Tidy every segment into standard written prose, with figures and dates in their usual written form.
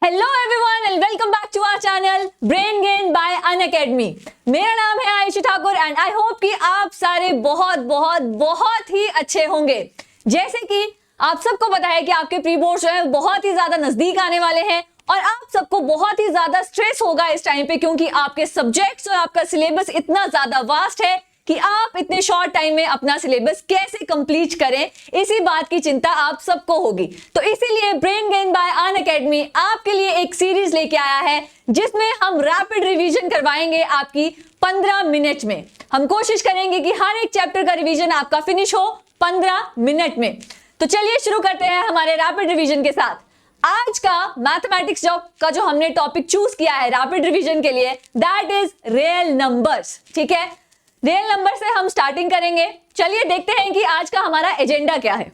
Hello everyone and welcome back to our channel brain gain by Unacademy. मेरा नाम है Ayushi Thakur and I hope कि आप सारे बहुत बहुत बहुत ही अच्छे होंगे। जैसे कि आप सबको पता है कि आपके प्री बोर्ड जो है बहुत ही ज्यादा नजदीक आने वाले हैं और आप सबको बहुत ही ज्यादा स्ट्रेस होगा इस टाइम पे, क्योंकि आपके सब्जेक्ट्स और आपका सिलेबस इतना ज्यादा वास्ट है कि आप इतने शॉर्ट टाइम में अपना सिलेबस कैसे कंप्लीट करें, इसी बात की चिंता आप सबको होगी। तो इसीलिए ब्रेन गेन बाय अनअकैडमी आपके लिए एक सीरीज लेके आया है जिसमें हम रैपिड रिवीजन करवाएंगे आपकी 15 मिनट में। हम कोशिश करेंगे कि हर एक चैप्टर का रिवीजन आपका फिनिश हो 15 मिनट में। तो चलिए शुरू करते हैं हमारे रैपिड रिवीजन के साथ। आज का मैथमेटिक्स का जो हमने टॉपिक चूज किया है रैपिड रिवीजन के लिए, दैट इज रियल नंबर्स। ठीक है, रियल नंबर से हम स्टार्टिंग करेंगे। चलिए देखते हैं कि आज का हमारा एजेंडा क्या है।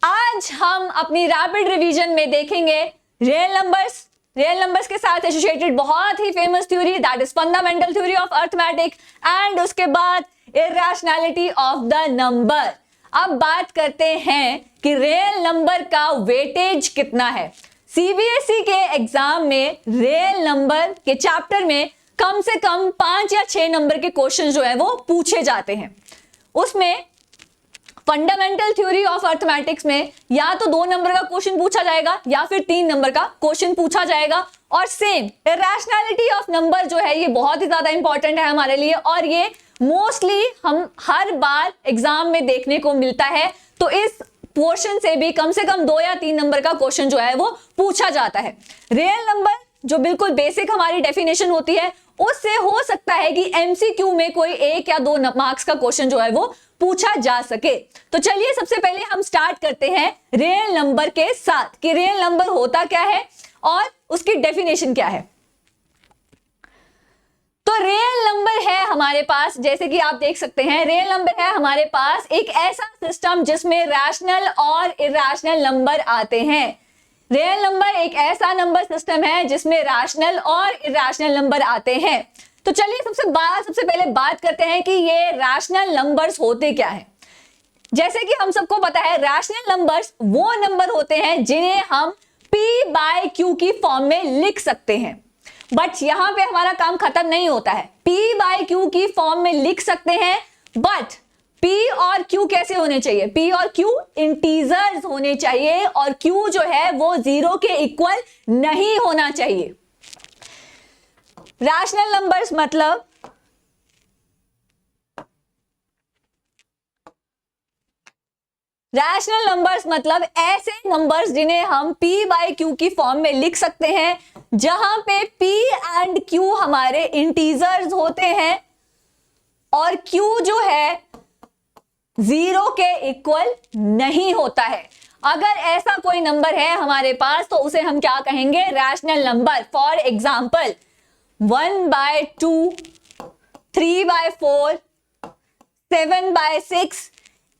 आज हम अपनी रैपिड रिवीजन में देखेंगे रियल नंबर्स। रियल नंबर्स के साथ एसोसिएटेड बहुत ही famous theory, that is fundamental theory of arithmetic, and उसके बाद इरैशनैलिटी ऑफ द नंबर। अब बात करते हैं कि रियल नंबर का वेटेज कितना है। सीबीएसई के एग्जाम में रियल नंबर के चैप्टर में कम से कम 5 या 6 नंबर के क्वेश्चन जो है वो पूछे जाते हैं। उसमें फंडामेंटल थ्योरी ऑफ अरिथमेटिक्स में या तो 2 नंबर का क्वेश्चन पूछा जाएगा या फिर 3 नंबर का क्वेश्चन पूछा जाएगा। और सेम इरैशनैलिटी ऑफ नंबर जो है ये बहुत ही ज्यादा इंपॉर्टेंट है हमारे लिए, और ये मोस्टली हम हर बार एग्जाम में देखने को मिलता है। तो इस पोर्शन से भी कम से कम 2 या 3 नंबर का क्वेश्चन जो है वो पूछा जाता है। रियल नंबर जो बिल्कुल बेसिक हमारी डेफिनेशन होती है उससे हो सकता है कि एमसीक्यू में कोई 1 या 2 मार्क्स का क्वेश्चन जो है वो पूछा जा सके। तो चलिए सबसे पहले हम स्टार्ट करते हैं रियल नंबर के साथ कि रियल नंबर होता क्या है और उसकी डेफिनेशन क्या है। तो रियल नंबर है हमारे पास, जैसे कि आप देख सकते हैं, रियल नंबर है हमारे पास एक ऐसा सिस्टम जिसमें रैशनल और इरैशनल नंबर आते हैं। रियल नंबर एक ऐसा नंबर सिस्टम है जिसमें रैशनल और इरैशनल नंबर आते हैं। तो चलिए सबसे पहले बात करते हैं कि ये रैशनल नंबर्स होते क्या है। जैसे कि हम सबको पता है रैशनल नंबर्स वो नंबर होते हैं जिन्हें हम p बाय q की फॉर्म में लिख सकते हैं। बट यहां पे हमारा काम खत्म नहीं होता है। p बाय q की फॉर्म में लिख सकते हैं, बट P और Q कैसे होने चाहिए? P और Q इंटीजर्स होने चाहिए और Q जो है वो 0 के इक्वल नहीं होना चाहिए। रैशनल नंबर्स मतलब ऐसे नंबर्स जिन्हें हम P बाय Q की फॉर्म में लिख सकते हैं, जहां पे P एंड Q हमारे इंटीजर्स होते हैं और Q जो है 0 के इक्वल नहीं होता है। अगर ऐसा कोई नंबर है हमारे पास तो उसे हम क्या कहेंगे? Rational number. फॉर एग्जाम्पल 1/2, 3/4, 7/6,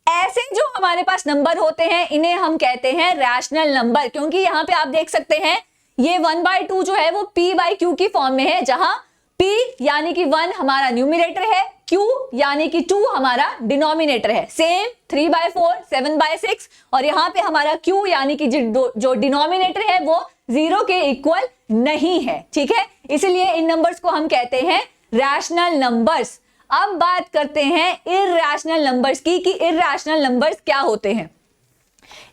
ऐसे जो हमारे पास नंबर होते हैं इन्हें हम कहते हैं रैशनल नंबर। क्योंकि यहां पे आप देख सकते हैं ये 1/2 जो है वो P बाय Q की फॉर्म में है, जहां P यानी कि 1 हमारा न्यूमरेटर है, Q यानी कि 2 हमारा डिनोमिनेटर है। सेम 3/4, 7/6, और यहां पे हमारा Q यानी कि जो डिनोमिनेटर है वो 0 के इक्वल नहीं है। ठीक है, इसलिए इन नंबर्स को हम कहते हैं रैशनल नंबर्स। अब बात करते हैं इरैशनल नंबर्स की कि इरैशनल नंबर्स क्या होते हैं।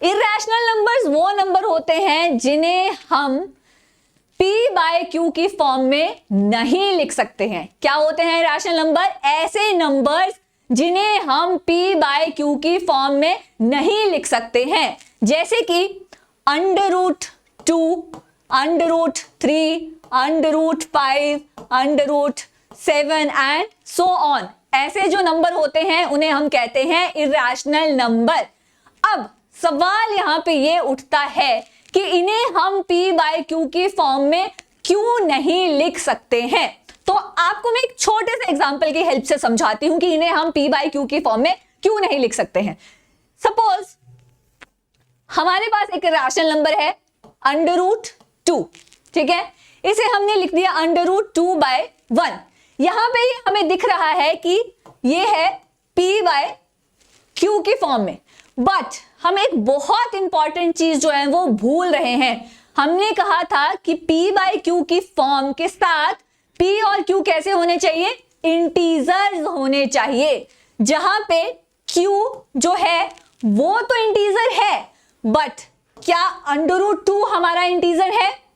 इरैशनल नंबर्स वो नंबर होते हैं जिन्हें हम P बाय Q की फॉर्म में नहीं लिख सकते हैं। क्या होते हैं रैशनल नंबर? ऐसे नंबर्स जिन्हें हम P बाय Q की फॉर्म में नहीं लिख सकते हैं, जैसे कि √2, √3, √5, √7 एंड सो ऑन। ऐसे जो नंबर होते हैं उन्हें हम कहते हैं इरैशनल नंबर। अब सवाल यहां पे ये उठता है कि इन्हें हम P बाय Q की फॉर्म में क्यों नहीं लिख सकते हैं। तो आपको मैं एक छोटे से एग्जांपल की हेल्प से समझाती हूं कि इन्हें हम P बाय Q की फॉर्म में क्यों नहीं लिख सकते हैं। सपोज हमारे पास एक रैशनल नंबर है √2, ठीक है, इसे हमने लिख दिया √2/1। यहां पे हमें दिख रहा है कि ये है P बाय Q की फॉर्म में, बट हम एक बहुत इंपॉर्टेंट चीज जो है वो भूल रहे हैं। हमने कहा था कि P बाई Q की फॉर्म के साथ P और Q कैसे होने चाहिए, इंटीजर्स होने चाहिए, जहां पे Q जो है वो तो इंटीजर है, बट क्या √2 हमारा इंटीजर है?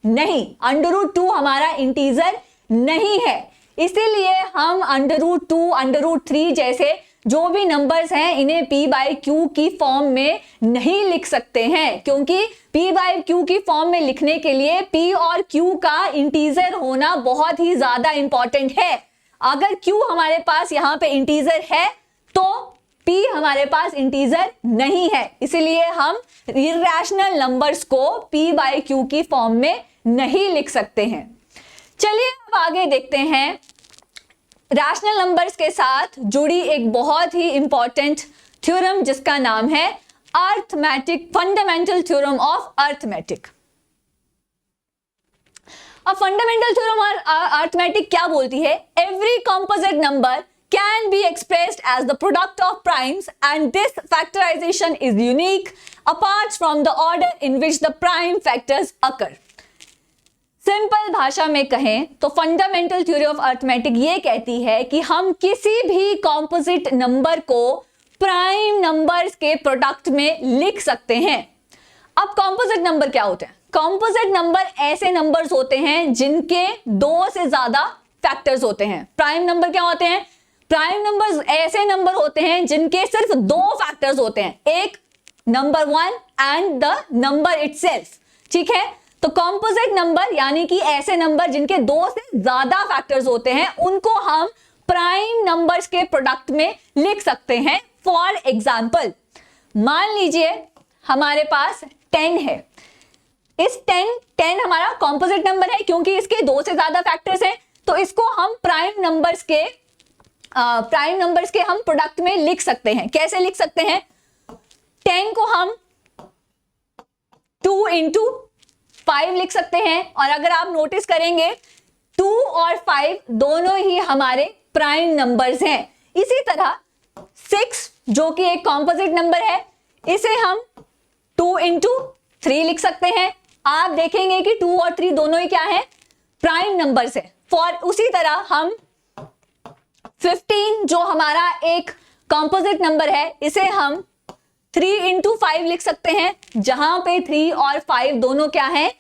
नहीं, √2 हमारा इंटीजर नहीं है। इसीलिए हम √2, √3 जैसे जो भी नंबर्स हैं इन्हें P बाई Q की फॉर्म में नहीं लिख सकते हैं, क्योंकि P बाई Q की फॉर्म में लिखने के लिए P और Q का इंटीजर होना बहुत ही ज्यादा इंपॉर्टेंट है। अगर Q हमारे पास यहाँ पे इंटीजर है तो P हमारे पास इंटीजर नहीं है, इसीलिए हम इर्रेशनल नंबर्स को P बाई Q की फॉर्म में नहीं लिख सकते हैं। चलिए अब आगे देखते हैं रैशनल नंबर्स के साथ जुड़ी एक बहुत ही इंपॉर्टेंट थ्योरम जिसका नाम है arithmetic, fundamental theorem of arithmetic. अब फंडामेंटल थ्योरम और अर्थमेटिक क्या बोलती है? Every composite number can be expressed as the product of primes and this factorization is unique apart from the order in which the prime factors occur. Simple भाषा में कहें तो fundamental theory of arithmetic ये कहती है कि हम किसी भी कॉम्पोजिट नंबर को प्राइम नंबर्स के प्रोडक्ट में लिख सकते हैं। अब कॉम्पोजिट नंबर क्या होते हैं? कॉम्पोजिट नंबर ऐसे नंबर्स होते हैं जिनके 2 से ज्यादा फैक्टर्स होते हैं। प्राइम नंबर क्या होते हैं? प्राइम नंबर्स ऐसे नंबर होते हैं जिनके सिर्फ 2 फैक्टर्स होते हैं, एक number 1 and the number itself. ठीक है, तो कॉम्पोजिट नंबर यानी कि ऐसे नंबर जिनके 2 से ज्यादा फैक्टर्स होते हैं उनको हम प्राइम नंबर्स के प्रोडक्ट में लिख सकते हैं। फॉर एग्जाम्पल, मान लीजिए हमारे पास 10 है। इस 10 हमारा कॉम्पोजिट नंबर है क्योंकि इसके 2 से ज्यादा फैक्टर्स हैं, तो इसको हम प्राइम नंबर्स के हम प्रोडक्ट में लिख सकते हैं। कैसे लिख सकते हैं? 10 को हम 2 into 5 लिख सकते हैं, और अगर आप नोटिस करेंगे 2 और 5 दोनों ही हमारे प्राइम नंबर्स हैं। इसी तरह 6 जो कि एक कॉम्पोजिट नंबर है, इसे हम 2 into 3 लिख सकते हैं। आप देखेंगे कि 2 और 3 दोनों ही क्या है? प्राइम नंबर्स है। उसी तरह हम 15 जो हमारा एक कॉम्पोजिट नंबर है, इसे हम 3 into 5 लिख सकते हैं, जहां पे 3 और 5 दोनों क्या हैं?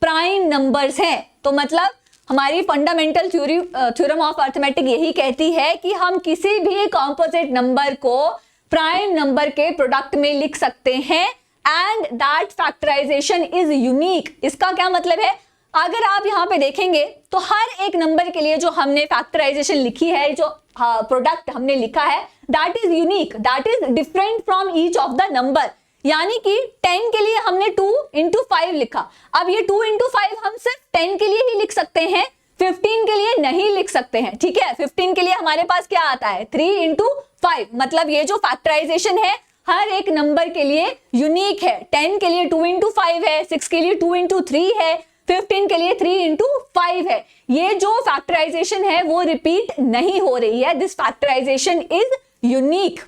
प्राइम नंबर्स हैं। तो मतलब हमारी फंडामेंटल थ्योरम ऑफ अर्थमेटिक यही कहती है कि हम किसी भी कॉम्पोजिट नंबर को प्राइम नंबर के प्रोडक्ट में लिख सकते हैं and that factorisation is unique. इसका क्या मतलब है? अगर आप यहां पे देखेंगे तो हर एक नंबर के लिए जो हमने फैक्टराइजेशन लिखी है, जो प्रोडक्ट हमने लिखा है, that is unique, that is different from each of the number. यानी कि 10 के लिए हमने 2 into 5 लिखा, अब ये 2 into 5 हम सिर्फ 10 के लिए ही लिख सकते हैं, 15 के लिए नहीं लिख सकते हैं। ठीक है, 15 के लिए हमारे पास क्या आता है? 3 into 5। मतलब ये जो फैक्टराइजेशन है हर एक नंबर के लिए यूनिक है। 10 के लिए 2 into 5 है, 6 के लिए 2 into 3 है, 15 के लिए 3 into 5 है। ये जो फैक्टराइजेशन है वो रिपीट नहीं हो रही है। This factorisation is unique.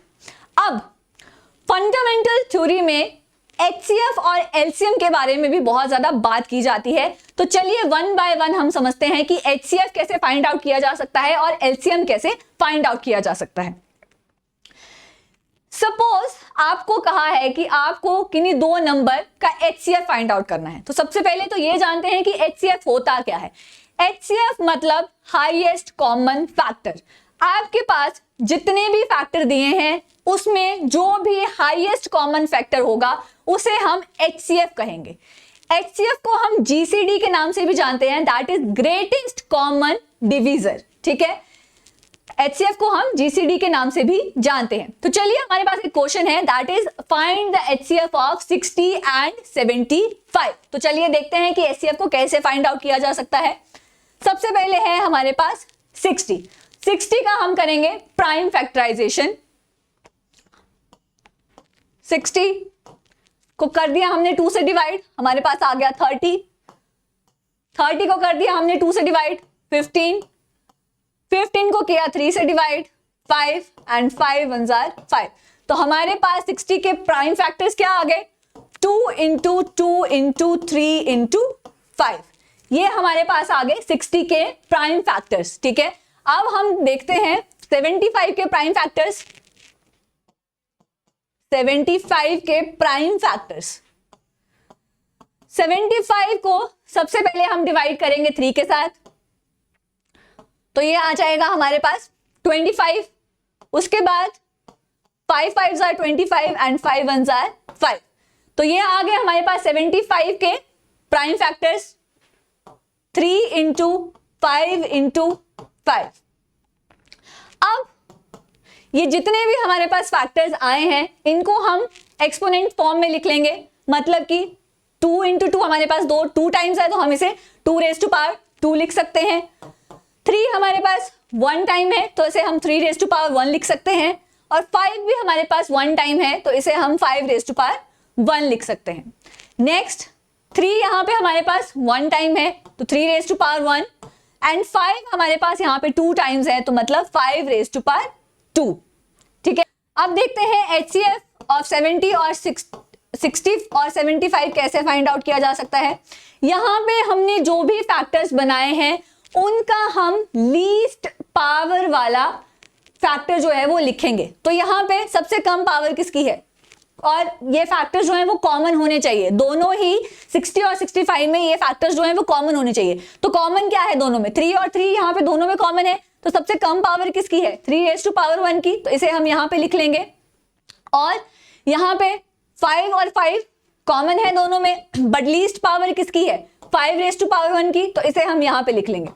अब फंडामेंटल थ्योरी में HCF और LCM के बारे में भी बहुत ज्यादा बात की जाती है, तो चलिए 1 by 1 हम समझते हैं कि HCF कैसे फाइंड आउट किया जा सकता है और LCM कैसे फाइंड आउट किया जा सकता है। सपोज आपको कहा है कि आपको किन्हीं 2 नंबर का HCF फाइंड आउट करना है, तो सबसे पहले तो ये जानते हैं कि HCF होता क्या है। HCF मतलब हाईएस्ट कॉमन फैक्टर। आपके पास जितने भी फैक्टर दिए हैं उसमें जो भी हाईएस्ट कॉमन फैक्टर होगा उसे हम HCF कहेंगे। HCF को हम GCD के नाम से भी जानते हैं, that is greatest common divisor. ठीक है, HCF को हम GCD के नाम से भी जानते हैं। तो चलिए हमारे पास एक क्वेश्चन है, that is find the HCF of 60 and 75। तो चलिए देखते हैं कि HCF को कैसे फाइंड आउट किया जा सकता है। सबसे पहले है हमारे पास 60 का हम करेंगे प्राइम फैक्टराइजेशन। 60 को कर दिया हमने 2 से डिवाइड, हमारे पास आ गया 30 को कर दिया हमने 2 से डिवाइड 15 को किया 3 से डिवाइड 5 एंड 5 1 जार 5। तो हमारे पास 60 के प्राइम फैक्टर्स क्या आ गए, 2 इंटू 2 इंटू 3 इंटू 5, ये हमारे पास आ गए 60 के प्राइम फैक्टर्स। ठीक है, अब हम देखते हैं 75 के प्राइम फैक्टर्स। 75 के प्राइम फैक्टर्स, 75 को सबसे पहले हम डिवाइड करेंगे 3 के साथ, तो ये आ जाएगा हमारे पास 25। उसके बाद 5 5s are 25 and 5 1s are 5, तो ये आ गए हमारे पास 75 के प्राइम फैक्टर्स, 3 इंटू 5 इंटू 5। अब ये जितने भी हमारे पास फैक्टर्स आए हैं इनको हम एक्सपोनेंट फॉर्म में लिख लेंगे, मतलब कि 2 इंटू 2 हमारे पास 2 टाइम्स है तो हम इसे 2 रेज टू पावर 2 लिख सकते हैं। 3 हमारे पास 1 टाइम है तो इसे हम 3 रेज टू पावर 1 लिख सकते हैं, और 5 भी हमारे पास 1 टाइम है तो इसे हम 5 रेज टू पावर 1 लिख सकते हैं। नेक्स्ट 3 यहाँ पे हमारे पास 1 टाइम है तो 3 रेज टू पावर 1, एंड 5 हमारे पास यहाँ पे 2 टाइम्स है तो मतलब 5 रेज टू पावर 2। ठीक है, अब देखते हैं HCF ऑफ 70 और 60 और 75 कैसे फाइंड आउट किया जा सकता है। यहाँ पे हमने जो भी फैक्टर्स बनाए हैं उनका हम लीस्ट पावर वाला फैक्टर जो है वो लिखेंगे। तो यहाँ पे सबसे कम पावर किसकी है, और ये फैक्टर्स जो है वो कॉमन होने चाहिए, दोनों ही 60 और 65 में ये फैक्टर्स जो है वो कॉमन होने चाहिए। तो कॉमन क्या है दोनों में, 3 और 3 यहाँ पे दोनों में कॉमन है, तो सबसे कम पावर किसकी है, 3 रेज टू पावर 1 की, तो इसे हम यहाँ पे लिख लेंगे। और यहाँ पे 5 और 5 कॉमन है दोनों में, बट लीस्ट पावर किसकी है, 5 रेज टू पावर 1 की, तो इसे हम यहाँ पे लिख लेंगे।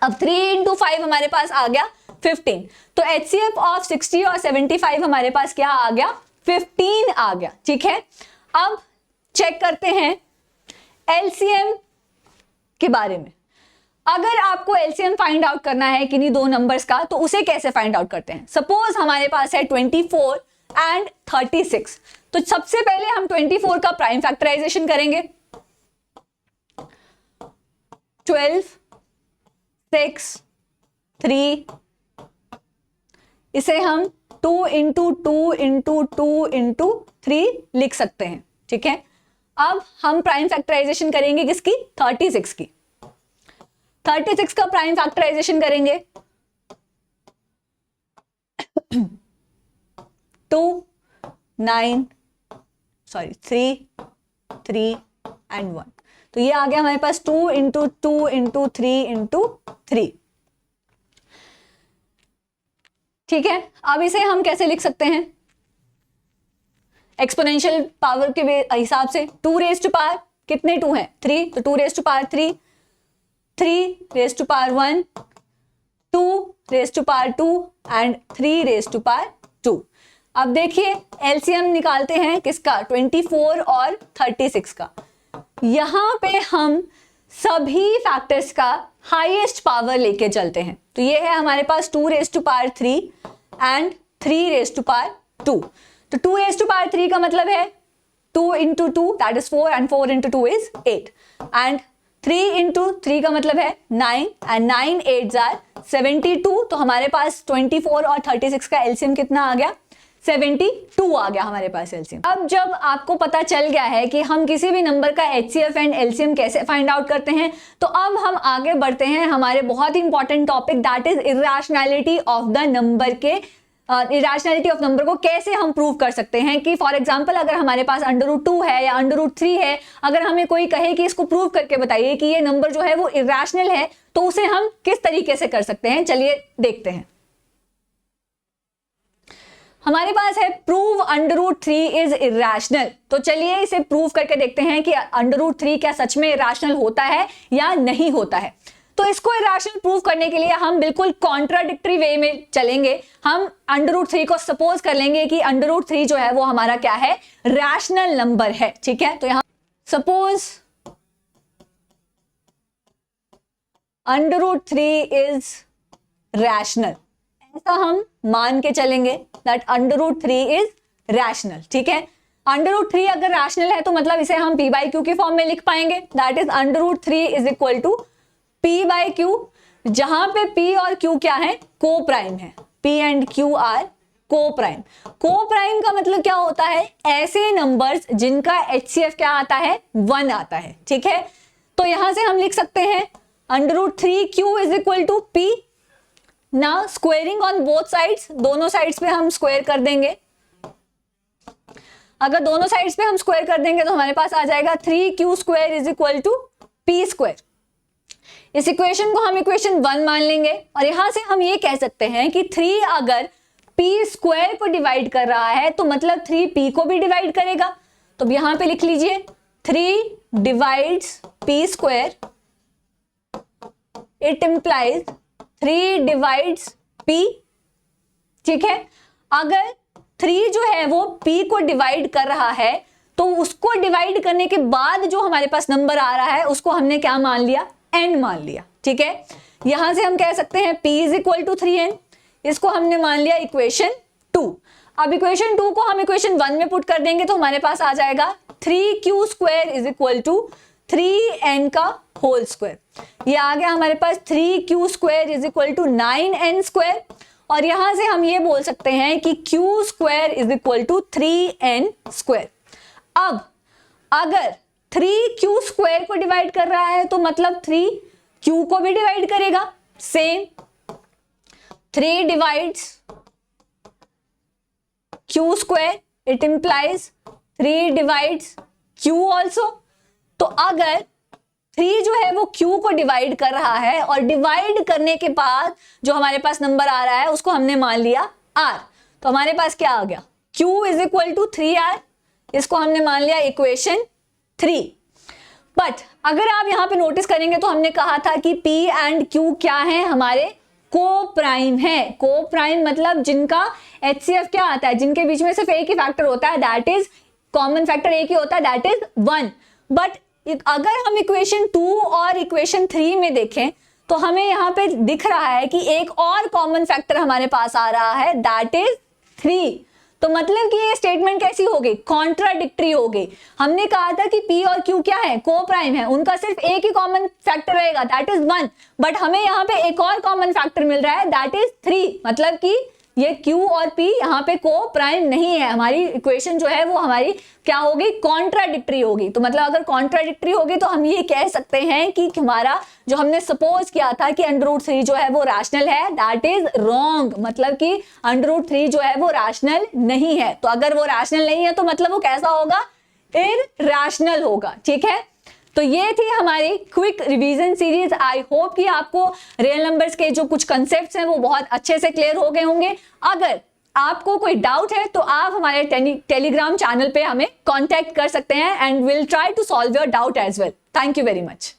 अब 3 इंटू 5 हमारे पास आ गया 15, तो HCF ऑफ 60 और 75 हमारे पास क्या आ गया, 15 आ गया। ठीक है, अब चेक करते हैं LCM के बारे में। अगर आपको LCM फाइंड आउट करना है किन्हीं दो नंबर्स का, तो उसे कैसे फाइंड आउट करते हैं। सपोज हमारे पास है 24 एंड 36, तो सबसे पहले हम 24 का प्राइम फैक्टराइजेशन करेंगे। 12, 6, 3, इसे हम 2 इंटू 2 इंटू 2 इंटू 3 लिख सकते हैं। ठीक है, अब हम प्राइम फैक्टराइजेशन करेंगे किसकी, 36 की। 36 का प्राइम फैक्टराइजेशन करेंगे 3 3 एंड 1, तो ये आ गया हमारे पास 2 इंटू 2 इंटू 3 इंटू 3। ठीक है, अब इसे हम कैसे लिख सकते हैं, एक्सपोनेंशियल पावर के हिसाब से। 2 रेज टू पावर कितने 2 हैं, 3, तो 2 raise to power 3, 3 raise to power 1, 2 raise to power 2 and 3 raise to power 2। अब देखिए LCM निकालते हैं किसका, 24 और 36 का। यहां पे हम सभी फैक्टर्स का हाईएस्ट पावर लेके चलते हैं, तो ये है हमारे पास 2 raise to power 3 and 3 raise to power 2। तो 2 रेज टू पावर 3 का मतलब है 2 into 2 that is 4 and 4 into 2 is 8, and 3 into 3 का मतलब है 9 एंड 9 8s are 72। तो हमारे पास 24 और 36 का LCM कितना आ गया, 72 आ गया हमारे पास LCM। अब जब आपको पता चल गया है कि हम किसी भी नंबर का HCF एंड LCM कैसे फाइंड आउट करते हैं, तो अब हम आगे बढ़ते हैं हमारे बहुत ही important topic that is irrationality of the number के। इरैशनैलिटी ऑफ नंबर को कैसे हम प्रूव कर सकते हैं कि फॉर एग्जांपल अगर हमारे पास √2 है या √3 है, अगर हमें कोई कहे कि इसको प्रूव करके बताइए कि ये नंबर जो है वो इरैशनल है, तो उसे हम किस तरीके से कर सकते हैं, चलिए देखते हैं। हमारे पास है प्रूव √3 इज इरैशनल, तो चलिए इसे प्रूव करके देखते हैं कि √3 क्या सच में इरैशनल होता है या नहीं होता है। तो इसको इरैशनल प्रूव करने के लिए हम बिल्कुल कॉन्ट्राडिक्टरी वे में चलेंगे। हम √3 को सपोज कर लेंगे कि √3 जो है वो हमारा क्या है, रैशनल नंबर है। ठीक है, तो यहां सपोज √3 इज रैशनल, ऐसा हम मान के चलेंगे दैट √3 इज रैशनल। ठीक है, √3 अगर रैशनल है तो मतलब इसे हम p/q के फॉर्म में लिख पाएंगे, that is √3 is equal to p/q, जहां पे p और q क्या है, को प्राइम है, p एंड q आर को प्राइम। को प्राइम का मतलब क्या होता है, ऐसे नंबर्स जिनका HCF क्या आता है, 1 आता है। ठीक है, तो यहां से हम लिख सकते हैं √3q is equal to p। ना स्क्वेयरिंग ऑन बोथ साइड्स, दोनों साइड्स पे हम स्क्वायर कर देंगे। अगर दोनों साइड्स पे हम स्क्वायर कर देंगे तो हमारे पास आ जाएगा 3q square is equal to p square. इस इक्वेशन को हम इक्वेशन 1 मान लेंगे और यहां से हम ये कह सकते हैं कि 3 अगर p स्क्वायर को डिवाइड कर रहा है तो मतलब 3p को भी डिवाइड करेगा। तो यहां पे लिख लीजिए 3 divides p square, it implies 3 divides p। ठीक है, अगर 3 जो है वो p को डिवाइड कर रहा है तो उसको डिवाइड करने के बाद जो हमारे पास नंबर आ रहा है उसको हमने क्या मान लिया, n मान लिया। ठीक है, यहां से हम कह सकते हैं p is equal to 3n, इसको हमने मान लिया इक्वेशन 2। अब इक्वेशन 2 को हम इक्वेशन 1 में पुट कर देंगे तो हमारे पास आ जाएगा 3q square is equal to 3n का होल स्क्वायर। ये आ गया हमारे पास 3q square is equal to 9n square. और यहां से हम ये बोल सकते हैं कि q square is equal to 3n square. अब अगर 3q स्क्वायर को डिवाइड कर रहा है तो मतलब 3q को भी डिवाइड करेगा। Same 3 divides q square, it implies 3 divides q also. तो अगर 3 जो है वो q को डिवाइड कर रहा है और डिवाइड करने के बाद जो हमारे पास नंबर आ रहा है उसको हमने मान लिया r, तो हमारे पास क्या आ गया, q is equal to 3r। इसको हमने मान लिया इक्वेशन 3। बट अगर आप यहां पे नोटिस करेंगे तो हमने कहा था कि p एंड q क्या है, हमारे को प्राइम है। को प्राइम मतलब जिनका HCF क्या आता है, जिनके बीच में सिर्फ एक ही फैक्टर होता है, दैट इज कॉमन फैक्टर एक ही होता है, दैट इज 1। बट अगर हम इक्वेशन 2 और इक्वेशन 3 में देखें तो हमें यहां पे दिख रहा है कि एक और कॉमन फैक्टर हमारे पास आ रहा है, दैट इज 3। तो मतलब कि ये स्टेटमेंट कैसी हो गई, कॉन्ट्राडिक्टरी हो गई। हमने कहा था कि P और Q क्या है, को प्राइम है, उनका सिर्फ एक ही कॉमन फैक्टर रहेगा, दैट इज 1। बट हमें यहाँ पे एक और कॉमन फैक्टर मिल रहा है, दैट इज 3। मतलब कि ये Q और P यहाँ पे को प्राइम नहीं है। हमारी इक्वेशन जो है वो हमारी क्या होगी, कॉन्ट्राडिक्टरी होगी। तो मतलब अगर कॉन्ट्राडिक्टरी होगी तो हम ये कह सकते हैं कि हमारा जो हमने सपोज किया था कि √3 जो है वो रैशनल है, दैट इज रॉन्ग। मतलब कि √3 जो है वो रैशनल नहीं है। तो अगर वो रैशनल नहीं है तो मतलब वो कैसा होगा, इरैशनल होगा। ठीक है, तो ये थी हमारी क्विक रिवीजन सीरीज। आई होप कि आपको रियल नंबर्स के जो कुछ कंसेप्ट्स हैं वो बहुत अच्छे से क्लियर हो गए होंगे। अगर आपको कोई डाउट है तो आप हमारे टेलीग्राम चैनल पे हमें कांटेक्ट कर सकते हैं and will try to solve your doubt as well. Thank you very much.